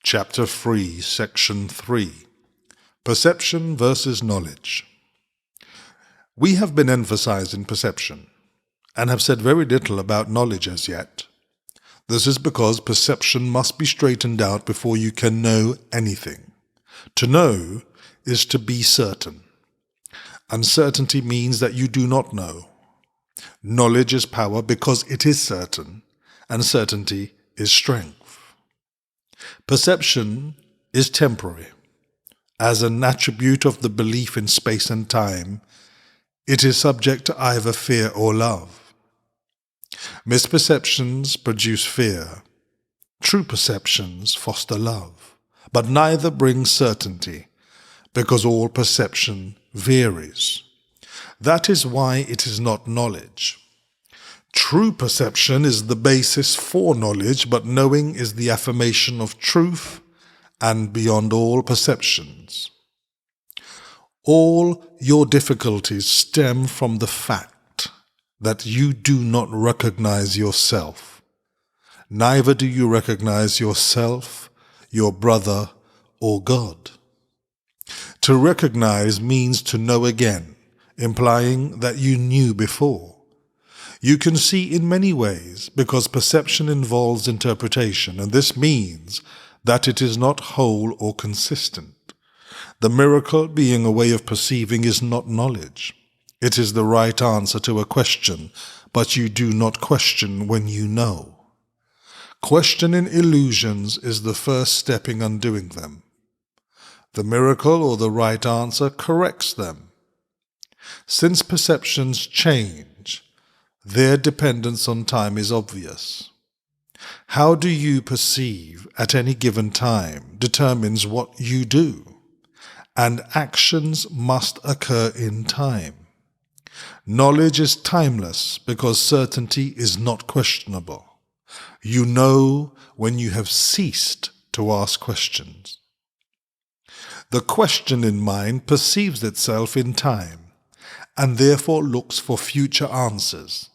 Chapter 3, Section 3. Perception versus Knowledge. We have been emphasizing perception, and have said very little about knowledge as yet. This is because perception must be straightened out before you can know anything. To know is to be certain. Uncertainty means that you do not know. Knowledge is power because it is certain, and certainty is strength. Perception is temporary. As an attribute of the belief in space and time, it is subject to either fear or love. Misperceptions produce fear. True perceptions foster love. But neither brings certainty, because all perception varies. That is why it is not knowledge. True perception is the basis for knowledge, but knowing is the affirmation of truth and beyond all perceptions. All your difficulties stem from the fact that you do not recognize yourself. Neither do you recognize yourself, your brother, or God. To recognize means to know again, implying that you knew before. You can see in many ways because perception involves interpretation, and this means that it is not whole or consistent. The miracle, being a way of perceiving, is not knowledge. It is the right answer to a question, but you do not question when you know. Questioning illusions is the first step in undoing them. The miracle or the right answer corrects them. Since perceptions change, their dependence on time is obvious. How do you perceive at any given time determines what you do, and actions must occur in time. Knowledge is timeless because certainty is not questionable. You know when you have ceased to ask questions. The questioning mind perceives itself in time, and therefore looks for future answers.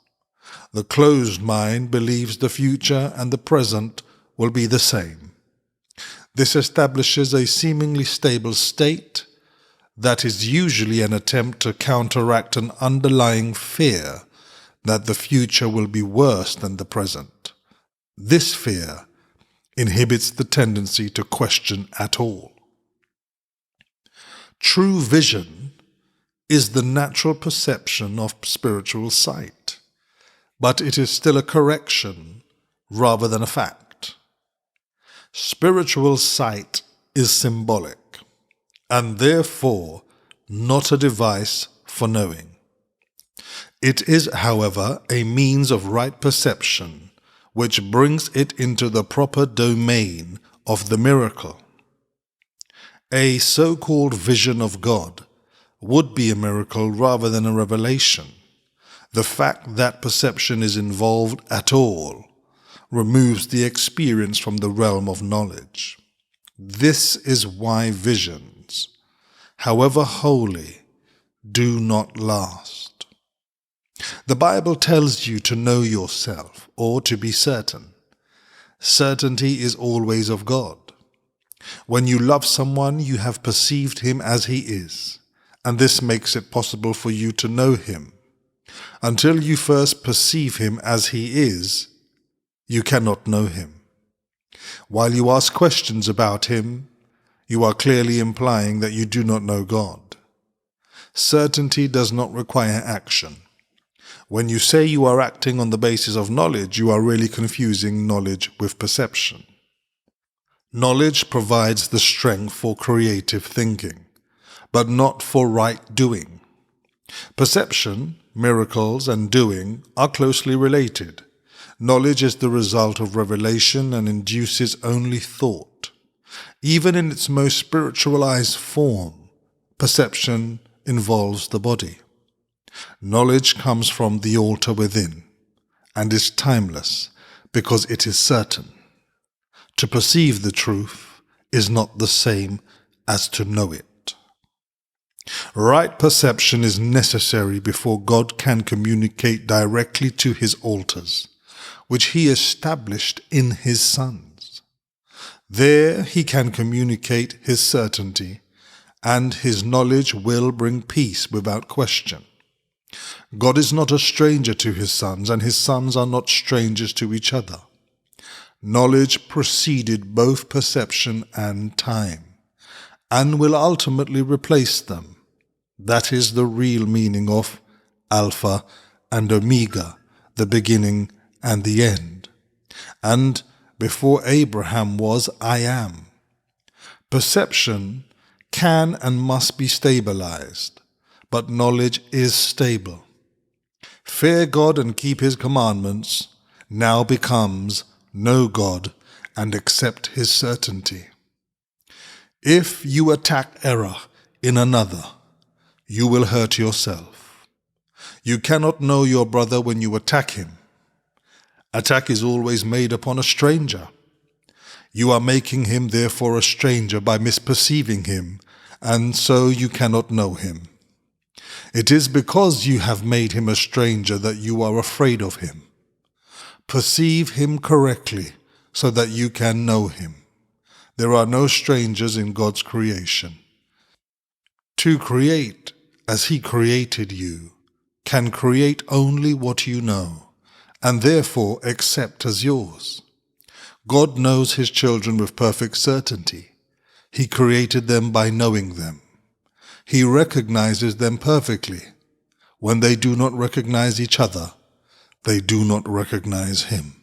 The closed mind believes the future and the present will be the same. This establishes a seemingly stable state that is usually an attempt to counteract an underlying fear that the future will be worse than the present. This fear inhibits the tendency to question at all. True vision is the natural perception of spiritual sight, but it is still a correction rather than a fact. Spiritual sight is symbolic, and therefore not a device for knowing. It is, however, a means of right perception, which brings it into the proper domain of the miracle. A so-called vision of God would be a miracle rather than a revelation. The fact that perception is involved at all removes the experience from the realm of knowledge. This is why visions, however holy, do not last. The Bible tells you to know yourself, or to be certain. Certainty is always of God. When you love someone, you have perceived him as he is, and this makes it possible for you to know him. Until you first perceive him as he is, you cannot know him. While you ask questions about him, you are clearly implying that you do not know God. Certainty does not require action. When you say you are acting on the basis of knowledge, you are really confusing knowledge with perception. Knowledge provides the strength for creative thinking, but not for right doing. Perception, miracles, and doing are closely related. Knowledge is the result of revelation and induces only thought. Even in its most spiritualized form, perception involves the body. Knowledge comes from the altar within, and is timeless because it is certain. To perceive the truth is not the same as to know it. Right perception is necessary before God can communicate directly to his altars, which he established in his sons. There he can communicate his certainty, and his knowledge will bring peace without question. God is not a stranger to his sons, and his sons are not strangers to each other. Knowledge preceded both perception and time, and will ultimately replace them. That is the real meaning of Alpha and Omega, the beginning and the end. And before Abraham was, I am. Perception can and must be stabilized, but knowledge is stable. Fear God and keep his commandments now becomes know God and accept his certainty. If you attack error in another, you will hurt yourself. You cannot know your brother when you attack him. Attack is always made upon a stranger. You are making him therefore a stranger by misperceiving him, and so you cannot know him. It is because you have made him a stranger that you are afraid of him. Perceive him correctly so that you can know him. There are no strangers in God's creation. To create as he created you can create only what you know, and therefore accept as yours. God knows his children with perfect certainty. He created them by knowing them. He recognizes them perfectly. When they do not recognize each other, they do not recognize him.